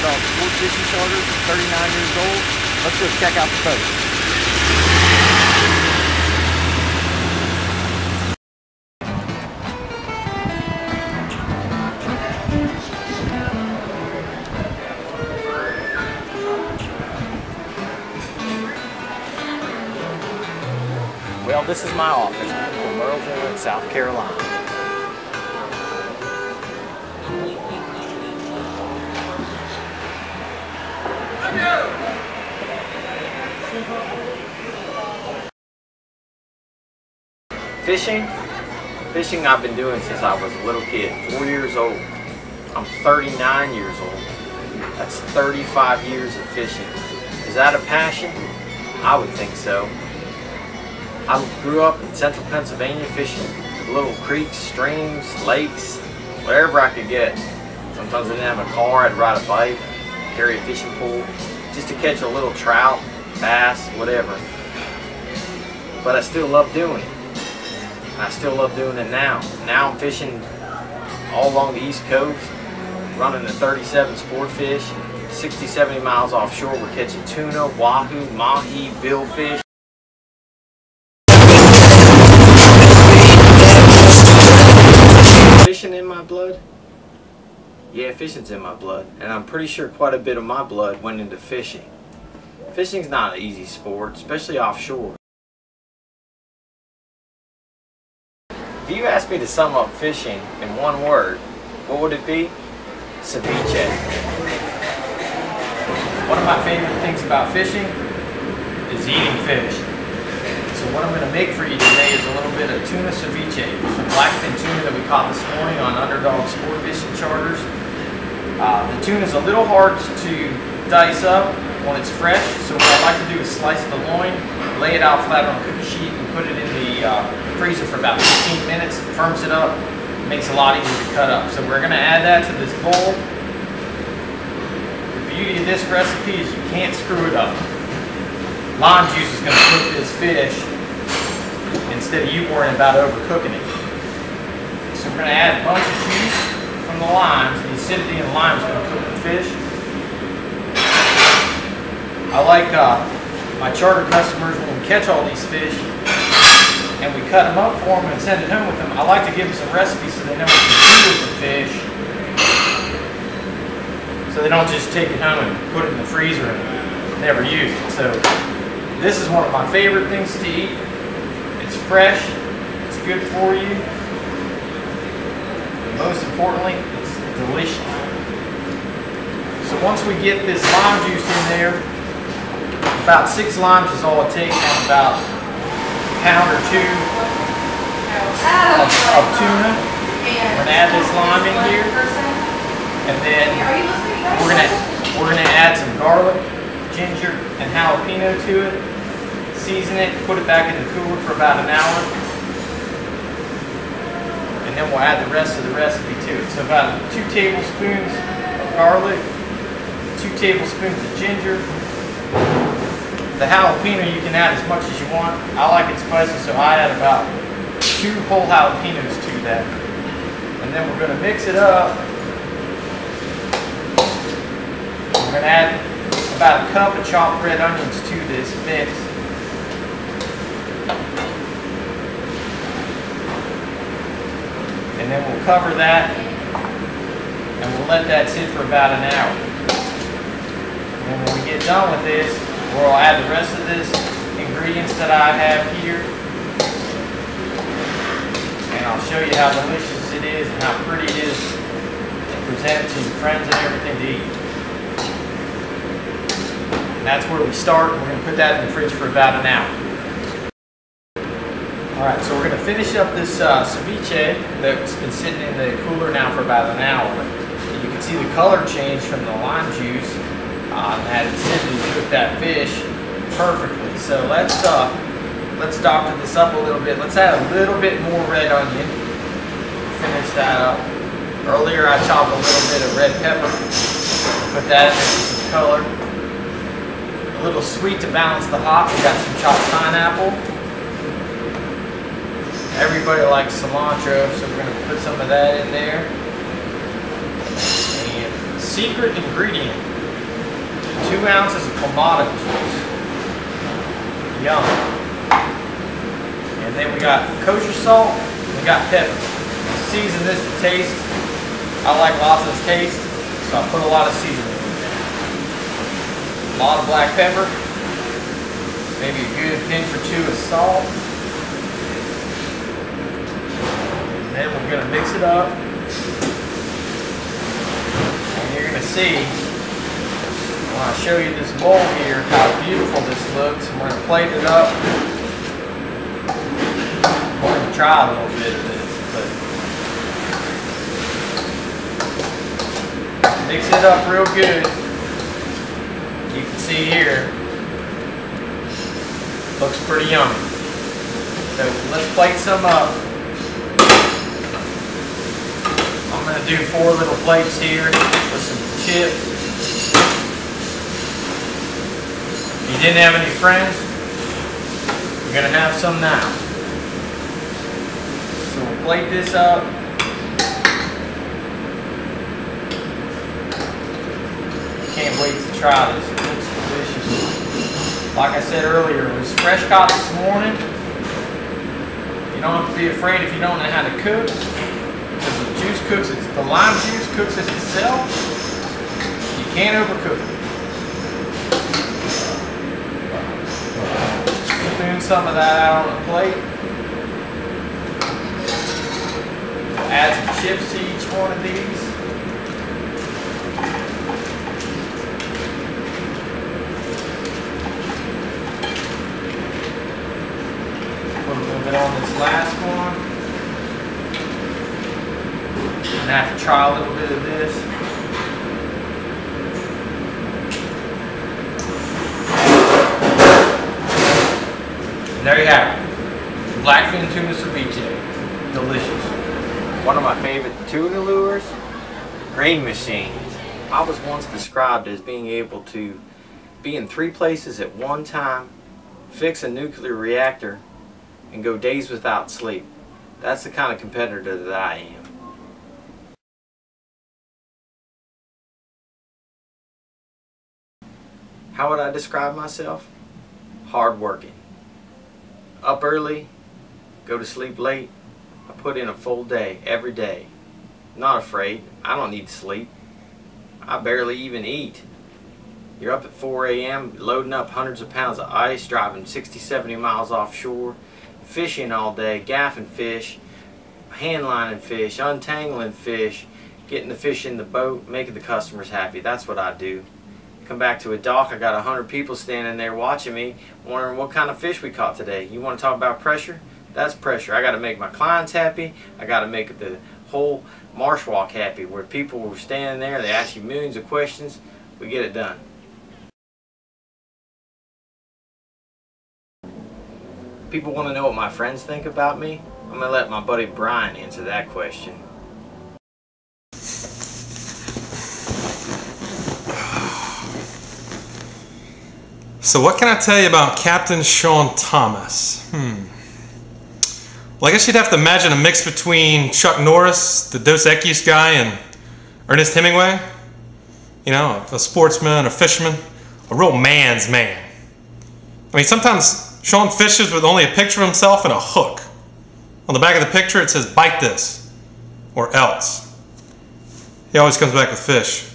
Underdog Sport Fishing Charters. I'm 39 years old. Let's go check out the boat. Well, this is my office from Merleville, South Carolina. Fishing I've been doing since I was a little kid, 4 years old. I'm 39 years old. That's 35 years of fishing. Is that a passion? I would think so. I grew up in central Pennsylvania fishing little creeks, streams, lakes, wherever I could get. Sometimes I didn't have a car, I'd ride a bike, carry a fishing pole, just to catch a little trout, bass, whatever. But I still love doing it. I still love doing it now. Now I'm fishing all along the East Coast, running the 37 sport fish, 60, 70 miles offshore. We're catching tuna, wahoo, mahi, billfish. Fishing in my blood? Yeah, fishing's in my blood, and I'm pretty sure quite a bit of my blood went into fishing. Fishing's not an easy sport, especially offshore. If you asked me to sum up fishing in one word, what would it be? Ceviche. One of my favorite things about fishing is eating fish. So what I'm going to make for you today is a little bit of tuna ceviche. Some blackfin tuna that we caught this morning on Underdog Sport Fishing Charters. The tuna is a little hard to dice up when it's fresh, so what I like to do is slice the loin, lay it out flat on a cookie sheet, and put it in the freezer for about 15 minutes. It firms it up, makes it a lot easier to cut up. So we're going to add that to this bowl. The beauty of this recipe is you can't screw it up. Lime juice is going to cook this fish instead of you worrying about overcooking it. So we're going to add a bunch of juice from the limes. The acidity in the lime is going to cook the fish. I like my charter customers, when we catch all these fish and we cut them up for them and send it home with them, I like to give them some recipes so they know what to do with the fish, so they don't just take it home and put it in the freezer and never use it. So this is one of my favorite things to eat. It's fresh, it's good for you, and most importantly, it's delicious. So once we get this lime juice in there, about 6 limes is all it takes on about a pound or 2 of tuna. We're going to add this lime in here, and then we're gonna add some garlic, ginger, and jalapeno to it. Season it, put it back in the cooler for about an hour, and then we'll add the rest of the recipe to it. So about 2 tablespoons of garlic, 2 tablespoons of ginger. The jalapeno you can add as much as you want. I like it spicy, so I add about 2 whole jalapenos to that. And then we're going to mix it up. We're going to add about a cup of chopped red onions to this mix. And then we'll cover that, and we'll let that sit for about an hour. And when we get done with this, we'll add the rest of this ingredients that I have here, and I'll show you how delicious it is and how pretty it is to present to your friends and everything to eat. And that's where we start. We're going to put that in the fridge for about an hour. Alright, so we're going to finish up this ceviche that's been sitting in the cooler now for about an hour. And you can see the color change from the lime juice. That acidity cooked that fish perfectly. So let's doctor this up a little bit. Let's add a little bit more red onion. Finish that up. Earlier I chopped a little bit of red pepper. Put that in for some color. A little sweet to balance the hot. We got some chopped pineapple. Everybody likes cilantro, so we're going to put some of that in there. And secret ingredient, 2 ounces of clamato juice. Yum. And then we got kosher salt, we got pepper. Season this to taste. I like lots of taste, so I put a lot of seasoning in there. A lot of black pepper, maybe a good pinch or 2 of salt. And then we're gonna mix it up. And you're gonna see, when I show you this bowl here, how beautiful this looks. I'm gonna plate it up. I'm going to try a little bit of this, but mix it up real good. You can see here, looks pretty yummy. So let's plate some up. I'm going to do 4 little plates here with some chips. If you didn't have any friends, you're going to have some now. So we'll plate this up. Can't wait to try this. It looks delicious. Like I said earlier, it was fresh caught this morning. You don't have to be afraid if you don't know how to cook, because the juice cooks it. The lime juice cooks it itself. You can't overcook it. Spoon some of that out on the plate. Add some chips to each one of these. Put a little bit on this last one. And I have to try a little bit of this. And there you have it. Blackfin tuna ceviche. Delicious. One of my favorite tuna lures, grain machines. I was once described as being able to be in 3 places at one time, fix a nuclear reactor, and go days without sleep. That's the kind of competitor that I am. How would I describe myself? Hardworking. Up early, go to sleep late. I put in a full day, every day. Not afraid. I don't need sleep. I barely even eat. You're up at 4 a.m. loading up hundreds of pounds of ice, driving 60, 70 miles offshore, fishing all day, gaffing fish, handlining fish, untangling fish, getting the fish in the boat, making the customers happy. That's what I do. Come back to a dock, I got 100 people standing there watching me, wondering what kind of fish we caught today. You want to talk about pressure? That's pressure. I got to make my clients happy. I got to make the whole marsh walk happy, where people were standing there, they ask you millions of questions, we get it done. People want to know what my friends think about me? I'm going to let my buddy Brian answer that question. So what can I tell you about Captain Shawn Thomas? Well, I guess you'd have to imagine a mix between Chuck Norris, the Dos Equis guy, and Ernest Hemingway. You know, a sportsman, a fisherman, a real man's man. I mean, sometimes Shawn fishes with only a picture of himself and a hook. On the back of the picture it says, "Bite this," or else. He always comes back with fish.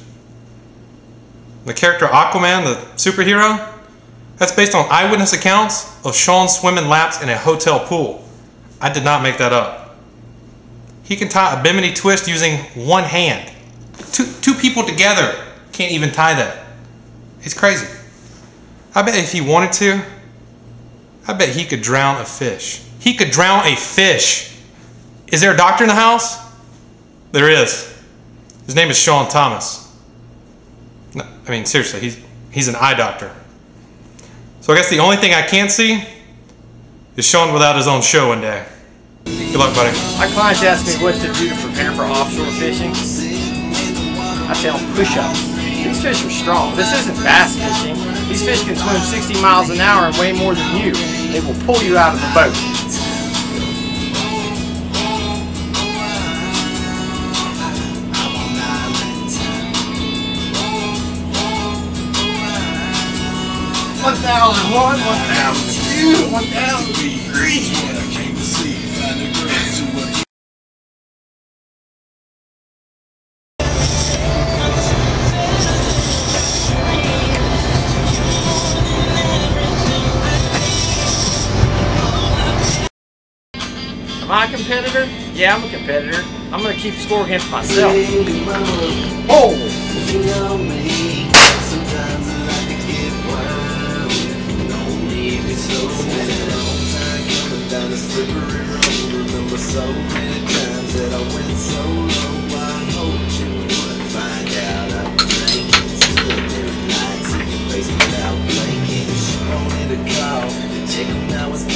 The character Aquaman, the superhero, that's based on eyewitness accounts of Shawn swimming laps in a hotel pool. I did not make that up. He can tie a bimini twist using one hand. Two people together can't even tie that. It's crazy. I bet if he wanted to, I bet he could drown a fish. He could drown a fish. Is there a doctor in the house? There is. His name is Shawn Thomas. No, I mean, seriously, he's an eye doctor. So I guess the only thing I can't see is Shawn without his own show one day. Good luck, buddy. My clients ask me what to do to prepare for offshore fishing. I tell them push-ups. These fish are strong. This isn't bass fishing. These fish can swim 60 miles an hour and weigh more than you. They will pull you out of the boat. 1001, 1002, 1003. Am I a competitor? Yeah, I'm a competitor. I'm gonna keep score against myself. Oh!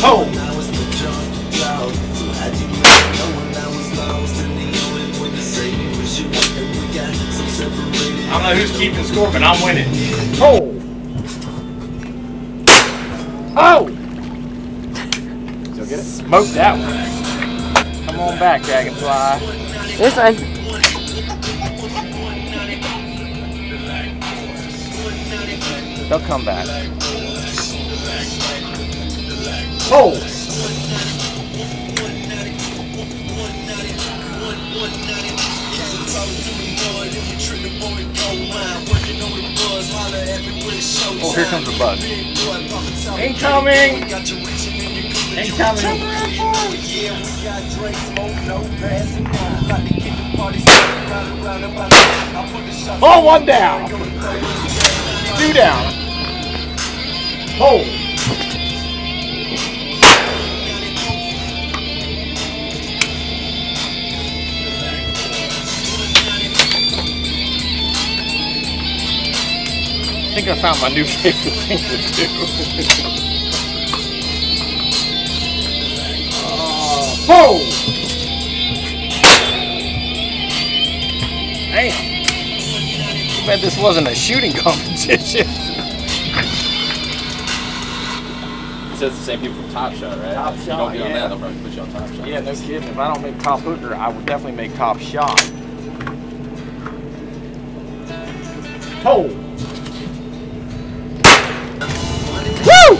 Oh! I don't know who's keeping score, but I'm winning. Oh! Oh! Still get it? Smoke that one. Come on back, Dragonfly. This way. They'll come back. Oh! Oh, here comes the bug. Incoming! Incoming! Oh, one down! Two down. Oh! I think I found my new favorite thing to do. Whoa! Damn. Bet this wasn't a shooting competition. It says the same people from Top Shot, right? Top If Shot, you don't get on yeah. that, they'll probably put you on Top Shot. Yeah, no kidding. If I don't make Top Hooker, I would definitely make Top Shot. Oh! Woo!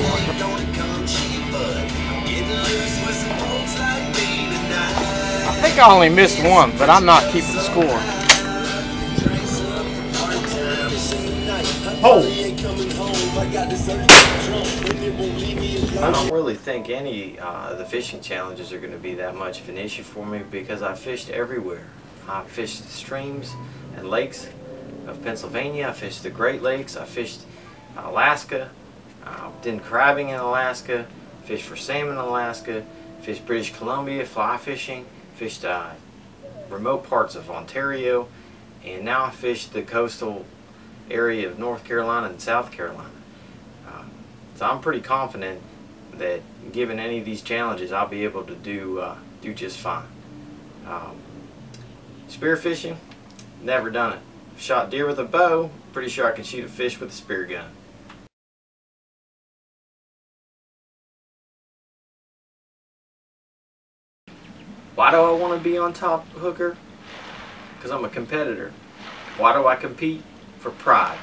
I think I only missed one, but I'm not keeping score. Oh! I don't really think any of the fishing challenges are going to be that much of an issue for me because I fished everywhere. I fished the streams and lakes of Pennsylvania. I fished the Great Lakes. I fished Alaska. Did crabbing in Alaska. Fished for salmon in Alaska. Fished British Columbia fly fishing. Fished remote parts of Ontario. And now I fish the coastal area of North Carolina and South Carolina. So I'm pretty confident that given any of these challenges, I'll be able to do just fine. Spearfishing, never done it. Shot deer with a bow, pretty sure I can shoot a fish with a spear gun. Why do I want to be on top, Hooker? Because I'm a competitor. Why do I compete? For pride.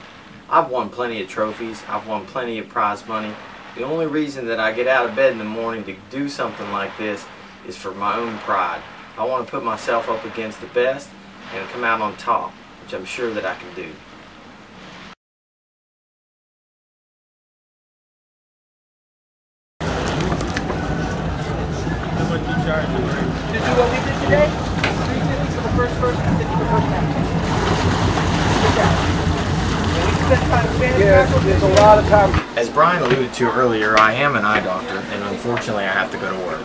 I've won plenty of trophies. I've won plenty of prize money. The only reason that I get out of bed in the morning to do something like this is for my own pride. I want to put myself up against the best and come out on top, which I'm sure that I can do. How much you charge you? To do what we did today? $350 for the first person, $50 for the first match. Yeah, there's a lot of time. As Brian alluded to earlier, I am an eye doctor, and unfortunately I have to go to work.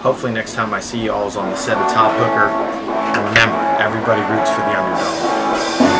Hopefully next time I see you all is on the set of Top Hooker. And remember, everybody roots for the underdog.